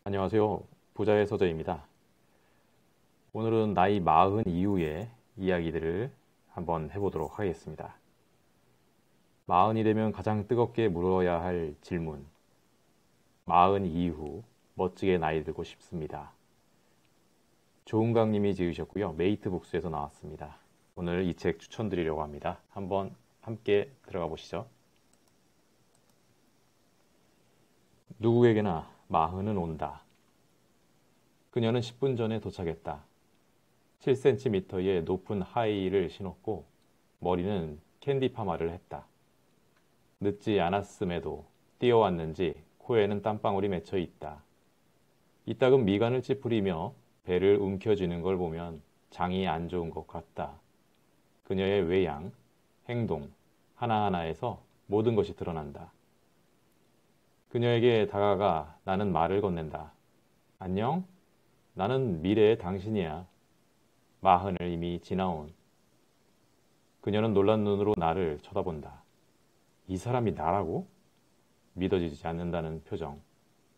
안녕하세요. 부자의 서재입니다. 오늘은 나이 40 이후의 이야기들을 한번 해보도록 하겠습니다. 40이 되면 가장 뜨겁게 물어야 할 질문. 40 이후 멋지게 나이 들고 싶습니다. 조은강님이 지으셨고요. 메이트북스에서 나왔습니다. 오늘 이 책 추천드리려고 합니다. 한번 함께 들어가 보시죠. 누구에게나 40은 온다. 그녀는 10분 전에 도착했다. 7cm의 높은 하이힐을 신었고 머리는 캔디 파마를 했다. 늦지 않았음에도 뛰어왔는지 코에는 땀방울이 맺혀 있다. 이따금 미간을 찌푸리며 배를 움켜쥐는 걸 보면 장이 안 좋은 것 같다. 그녀의 외양, 행동 하나하나에서 모든 것이 드러난다. 그녀에게 다가가 나는 말을 건넨다. 안녕? 나는 미래의 당신이야. 40을 이미 지나온. 그녀는 놀란 눈으로 나를 쳐다본다. 이 사람이 나라고? 믿어지지 않는다는 표정.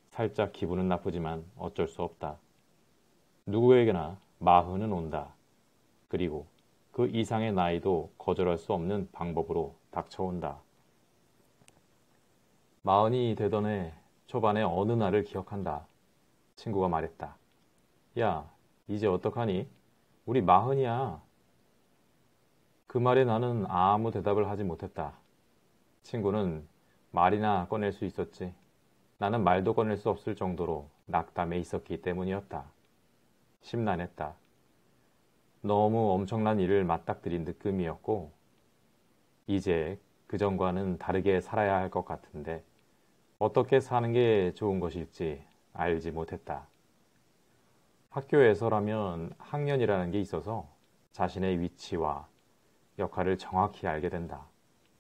살짝 기분은 나쁘지만 어쩔 수 없다. 누구에게나 40은 온다. 그리고 그 이상의 나이도 거절할 수 없는 방법으로 닥쳐온다. 40이 되던 해 초반의 어느 날을 기억한다. 친구가 말했다. 야, 이제 어떡하니? 우리 40이야. 그 말에 나는 아무 대답을 하지 못했다. 친구는 말이나 꺼낼 수 있었지. 나는 말도 꺼낼 수 없을 정도로 낙담해 있었기 때문이었다. 심란했다. 너무 엄청난 일을 맞닥뜨린 느낌이었고 이제 그전과는 다르게 살아야 할 것 같은데 어떻게 사는 게 좋은 것일지 알지 못했다. 학교에서라면 학년이라는 게 있어서 자신의 위치와 역할을 정확히 알게 된다.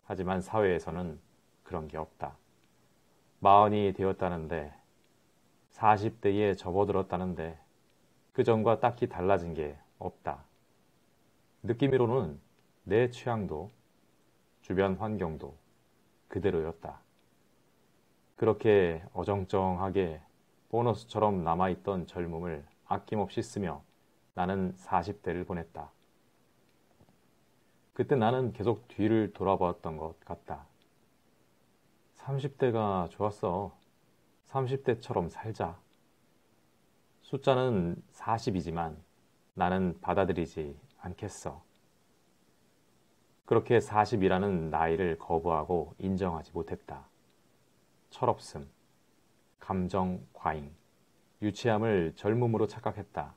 하지만 사회에서는 그런 게 없다. 40이 되었다는데 40대에 접어들었다는데 그전과 딱히 달라진 게 없다. 느낌으로는 내 취향도 주변 환경도 그대로였다. 그렇게 어정쩡하게 보너스처럼 남아있던 젊음을 아낌없이 쓰며 나는 40대를 보냈다. 그때 나는 계속 뒤를 돌아보았던 것 같다. 30대가 좋았어. 30대처럼 살자. 숫자는 40이지만 나는 받아들이지 않겠어. 그렇게 40이라는 나이를 거부하고 인정하지 못했다. 철없음, 감정 과잉, 유치함을 젊음으로 착각했다.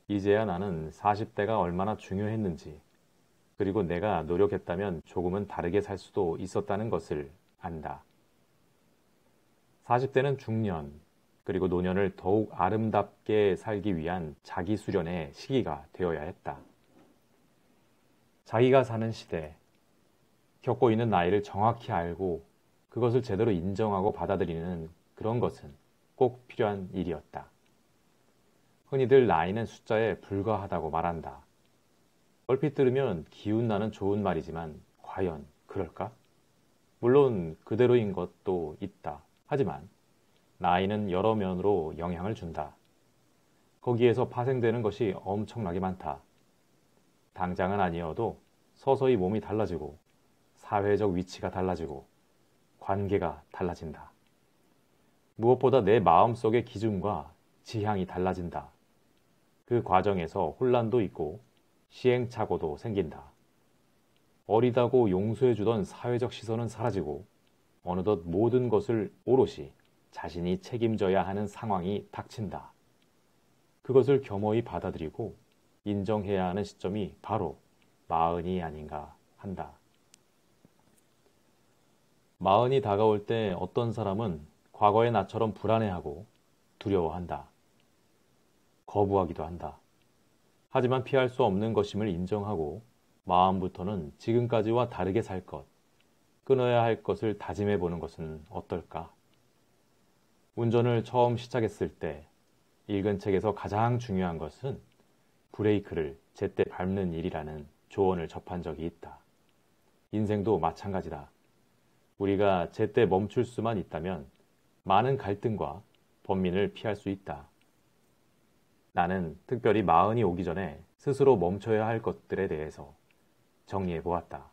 이제야 나는 40대가 얼마나 중요했는지, 그리고 내가 노력했다면 조금은 다르게 살 수도 있었다는 것을 안다. 40대는 중년, 그리고 노년을 더욱 아름답게 살기 위한 자기 수련의 시기가 되어야 했다. 자기가 사는 시대, 겪고 있는 나이를 정확히 알고 그것을 제대로 인정하고 받아들이는 그런 것은 꼭 필요한 일이었다. 흔히들 나이는 숫자에 불과하다고 말한다. 얼핏 들으면 기운나는 좋은 말이지만 과연 그럴까? 물론 그대로인 것도 있다. 하지만 나이는 여러 면으로 영향을 준다. 거기에서 파생되는 것이 엄청나게 많다. 당장은 아니어도 서서히 몸이 달라지고 사회적 위치가 달라지고 관계가 달라진다. 무엇보다 내 마음속의 기준과 지향이 달라진다. 그 과정에서 혼란도 있고 시행착오도 생긴다. 어리다고 용서해주던 사회적 시선은 사라지고 어느덧 모든 것을 오롯이 자신이 책임져야 하는 상황이 닥친다. 그것을 겸허히 받아들이고 인정해야 하는 시점이 바로 40이 아닌가 한다. 40이 다가올 때 어떤 사람은 과거의 나처럼 불안해하고 두려워한다. 거부하기도 한다. 하지만 피할 수 없는 것임을 인정하고 마음부터는 지금까지와 다르게 살 것, 끊어야 할 것을 다짐해 보는 것은 어떨까? 운전을 처음 시작했을 때 읽은 책에서 가장 중요한 것은 브레이크를 제때 밟는 일이라는 조언을 접한 적이 있다. 인생도 마찬가지다. 우리가 제때 멈출 수만 있다면 많은 갈등과 범민을 피할 수 있다. 나는 특별히 마흔이 오기 전에 스스로 멈춰야 할 것들에 대해서 정리해 보았다.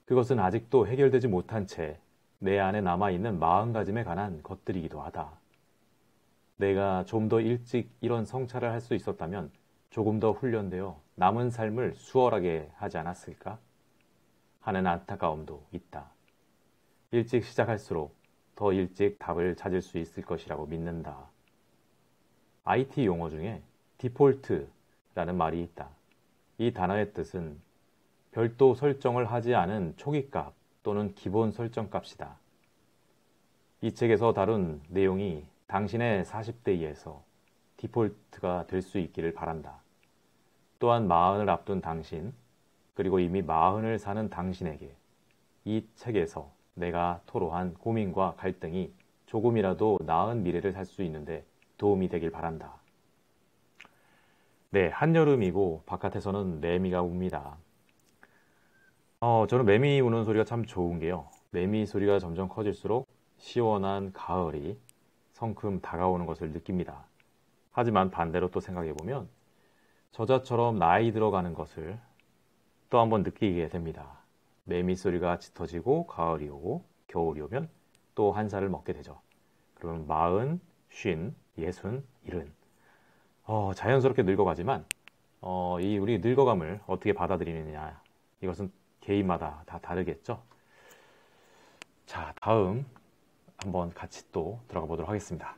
그것은 아직도 해결되지 못한 채 내 안에 남아있는 마음가짐에 관한 것들이기도 하다. 내가 좀 더 일찍 이런 성찰을 할 수 있었다면 조금 더 훈련되어 남은 삶을 수월하게 하지 않았을까? 하는 안타까움도 있다. 일찍 시작할수록 더 일찍 답을 찾을 수 있을 것이라고 믿는다. IT 용어 중에 디폴트라는 말이 있다. 이 단어의 뜻은 별도 설정을 하지 않은 초기값 또는 기본 설정값이다. 이 책에서 다룬 내용이 당신의 40대에서 디폴트가 될 수 있기를 바란다. 또한 마흔을 앞둔 당신, 그리고 이미 마흔을 사는 당신에게 이 책에서 내가 토로한 고민과 갈등이 조금이라도 나은 미래를 살 수 있는데 도움이 되길 바란다. 네, 한여름이고 바깥에서는 매미가 웁니다. 저는 매미 우는 소리가 참 좋은 게요. 매미 소리가 점점 커질수록 시원한 가을이 성큼 다가오는 것을 느낍니다. 하지만 반대로 또 생각해보면 저자처럼 나이 들어가는 것을 또 한번 느끼게 됩니다. 매미 소리가 짙어지고 가을이 오고 겨울이 오면 또 한 살을 먹게 되죠. 그러면 40, 50, 60, 70. 자연스럽게 늙어가지만 이 우리 늙어감을 어떻게 받아들이느냐, 이것은 개인마다 다 다르겠죠. 자, 다음 한번 같이 또 들어가 보도록 하겠습니다.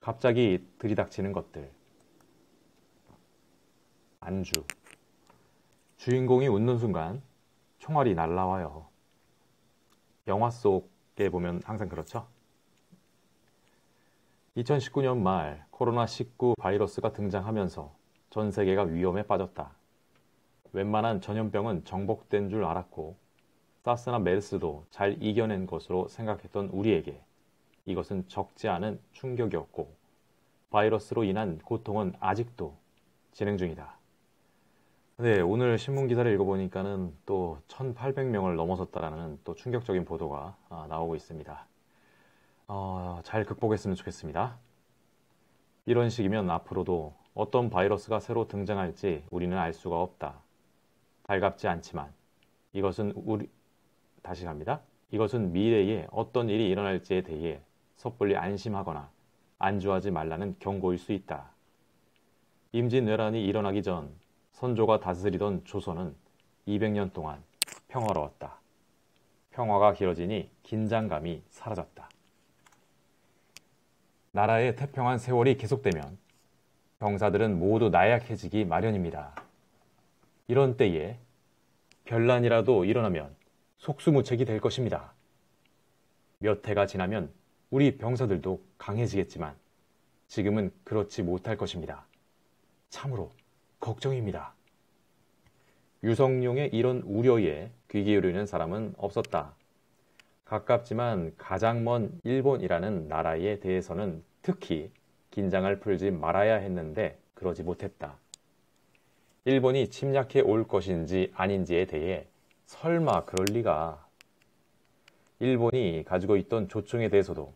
갑자기 들이닥치는 것들. 안주. 주인공이 웃는 순간 총알이 날라와요. 영화 속에 보면 항상 그렇죠. 2019년 말 코로나19 바이러스가 등장하면서 전 세계가 위험에 빠졌다. 웬만한 전염병은 정복된 줄 알았고 사스나 메르스도 잘 이겨낸 것으로 생각했던 우리에게 이것은 적지 않은 충격이었고 바이러스로 인한 고통은 아직도 진행 중이다. 네, 오늘 신문 기사를 읽어보니까는 또 1,800명을 넘어섰다라는 또 충격적인 보도가 나오고 있습니다. 잘 극복했으면 좋겠습니다. 이런 식이면 앞으로도 어떤 바이러스가 새로 등장할지 우리는 알 수가 없다. 달갑지 않지만 이것은 다시 갑니다. 이것은 미래에 어떤 일이 일어날지에 대해 섣불리 안심하거나 안주하지 말라는 경고일 수 있다. 임진왜란이 일어나기 전 선조가 다스리던 조선은 200년 동안 평화로웠다. 평화가 길어지니 긴장감이 사라졌다. 나라의 태평한 세월이 계속되면 병사들은 모두 나약해지기 마련입니다. 이런 때에 변란이라도 일어나면 속수무책이 될 것입니다. 몇 해가 지나면 우리 병사들도 강해지겠지만 지금은 그렇지 못할 것입니다. 참으로 걱정입니다. 유성룡의 이런 우려에 귀 기울이는 사람은 없었다. 가깝지만 가장 먼 일본이라는 나라에 대해서는 특히 긴장을 풀지 말아야 했는데 그러지 못했다. 일본이 침략해 올 것인지 아닌지에 대해 설마 그럴 리가. 일본이 가지고 있던 조총에 대해서도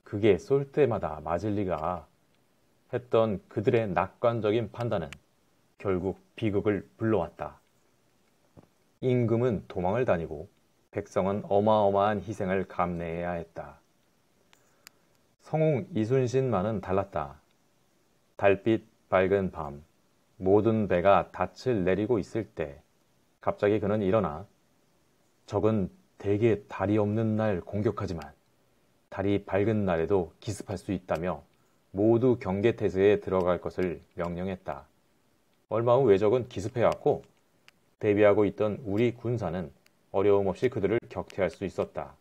그게 쏠 때마다 맞을 리가 했던 그들의 낙관적인 판단은 결국 비극을 불러왔다. 임금은 도망을 다니고 백성은 어마어마한 희생을 감내해야 했다. 성웅 이순신만은 달랐다. 달빛 밝은 밤, 모든 배가 닻을 내리고 있을 때 갑자기 그는 일어나 적은 대개 달이 없는 날 공격하지만 달이 밝은 날에도 기습할 수 있다며 모두 경계태세에 들어갈 것을 명령했다. 얼마 후 왜적은 기습해왔고 대비하고 있던 우리 군사는 어려움 없이 그들을 격퇴할 수 있었다.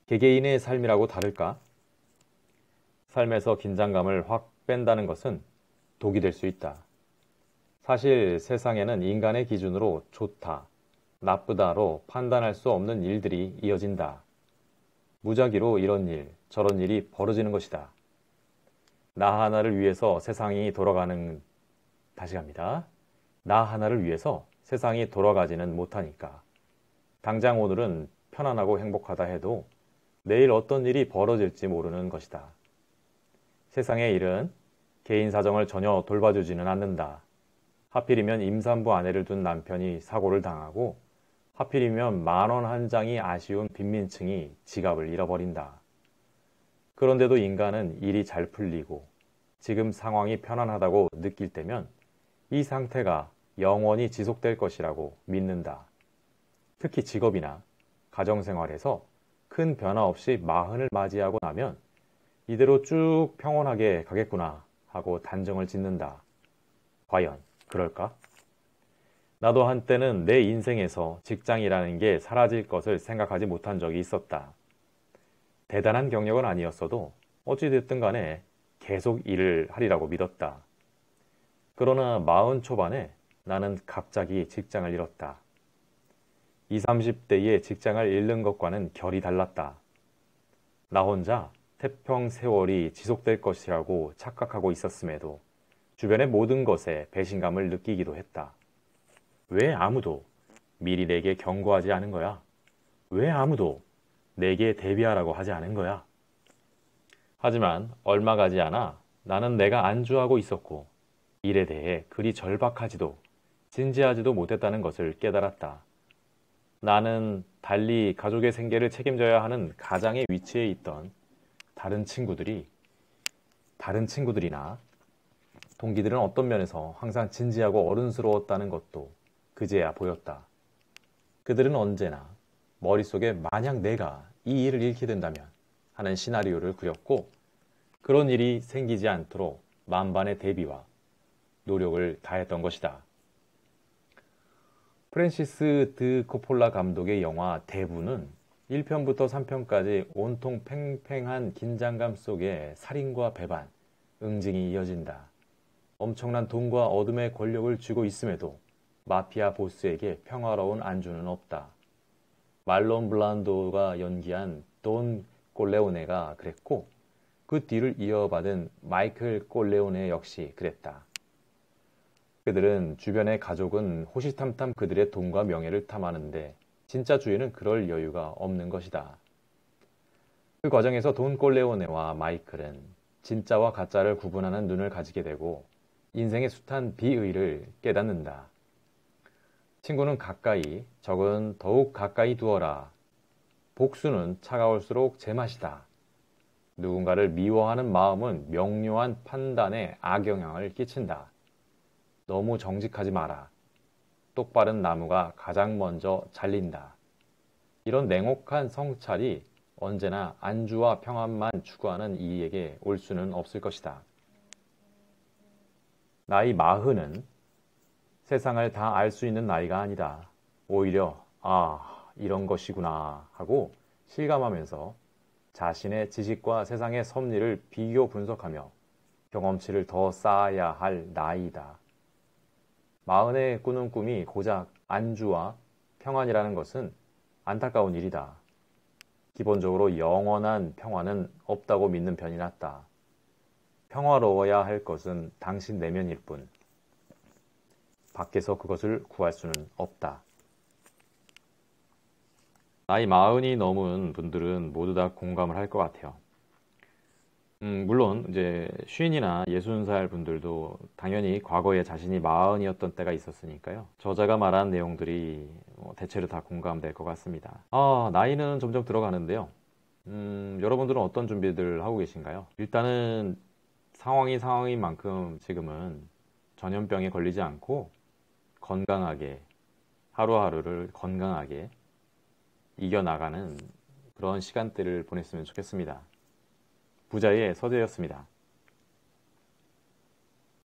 개개인의 삶이라고 다를까? 삶에서 긴장감을 확 뺀다는 것은 독이 될 수 있다. 사실 세상에는 인간의 기준으로 좋다, 나쁘다로 판단할 수 없는 일들이 이어진다. 무작위로 이런 일, 저런 일이 벌어지는 것이다. 나 하나를 위해서 세상이 돌아가는, 다시 갑니다. 나 하나를 위해서 세상이 돌아가지는 못하니까 당장 오늘은 편안하고 행복하다 해도 내일 어떤 일이 벌어질지 모르는 것이다. 세상의 일은 개인 사정을 전혀 돌봐주지는 않는다. 하필이면 임산부 아내를 둔 남편이 사고를 당하고 하필이면 10,000원 한 장이 아쉬운 빈민층이 지갑을 잃어버린다. 그런데도 인간은 일이 잘 풀리고 지금 상황이 편안하다고 느낄 때면 이 상태가 영원히 지속될 것이라고 믿는다. 특히 직업이나 가정생활에서 큰 변화 없이 40을 맞이하고 나면 이대로 쭉 평온하게 가겠구나 하고 단정을 짓는다. 과연 그럴까? 나도 한때는 내 인생에서 직장이라는 게 사라질 것을 생각하지 못한 적이 있었다. 대단한 경력은 아니었어도 어찌됐든 간에 계속 일을 하리라고 믿었다. 그러나 40 초반에 나는 갑자기 직장을 잃었다. 20, 30대의 직장을 잃는 것과는 결이 달랐다. 나 혼자 태평 세월이 지속될 것이라고 착각하고 있었음에도 주변의 모든 것에 배신감을 느끼기도 했다. 왜 아무도 미리 내게 경고하지 않은 거야? 왜 아무도 내게 대비하라고 하지 않은 거야? 하지만 얼마 가지 않아 나는 내가 안주하고 있었고 일에 대해 그리 절박하지도 진지하지도 못했다는 것을 깨달았다. 나는 달리 가족의 생계를 책임져야 하는 가장의 위치에 있던 다른 친구들이나 동기들은 어떤 면에서 항상 진지하고 어른스러웠다는 것도 그제야 보였다. 그들은 언제나 머릿속에 만약 내가 이 일을 잃게 된다면 하는 시나리오를 그렸고 그런 일이 생기지 않도록 만반의 대비와 노력을 다했던 것이다. 프랜시스 드 코폴라 감독의 영화 대부는 1편부터 3편까지 온통 팽팽한 긴장감 속에 살인과 배반, 응징이 이어진다. 엄청난 돈과 어둠의 권력을 쥐고 있음에도 마피아 보스에게 평화로운 안주는 없다. 말론 블란도가 연기한 돈 꼴레오네가 그랬고 그 뒤를 이어받은 마이클 꼴레오네 역시 그랬다. 그들은 주변의 가족은 호시탐탐 그들의 돈과 명예를 탐하는데 진짜 주인은 그럴 여유가 없는 것이다. 그 과정에서 돈 꼴레오네와 마이클은 진짜와 가짜를 구분하는 눈을 가지게 되고 인생의 숱한 비의를 깨닫는다. 친구는 가까이, 적은 더욱 가까이 두어라. 복수는 차가울수록 제맛이다. 누군가를 미워하는 마음은 명료한 판단에 악영향을 끼친다. 너무 정직하지 마라. 똑바른 나무가 가장 먼저 잘린다. 이런 냉혹한 성찰이 언제나 안주와 평안만 추구하는 이에게 올 수는 없을 것이다. 나이 40은 세상을 다 알 수 있는 나이가 아니다. 오히려 이런 것이구나 하고 실감하면서 자신의 지식과 세상의 섭리를 비교 분석하며 경험치를 더 쌓아야 할 나이다. 40에 꾸는 꿈이 고작 안주와 평안이라는 것은 안타까운 일이다. 기본적으로 영원한 평화는 없다고 믿는 편이 낫다. 평화로워야 할 것은 당신 내면일 뿐 밖에서 그것을 구할 수는 없다. 나이 40이 넘은 분들은 모두 다 공감을 할 것 같아요. 물론 이제 50이나 60살 분들도 당연히 과거에 자신이 40이었던 때가 있었으니까요. 저자가 말한 내용들이 대체로 다 공감될 것 같습니다. 나이는 점점 들어가는데요. 여러분들은 어떤 준비들 하고 계신가요? 일단은 상황인 만큼 지금은 전염병에 걸리지 않고 건강하게 하루하루를 건강하게 이겨나가는 그런 시간대를 보냈으면 좋겠습니다. 부자의 서재였습니다.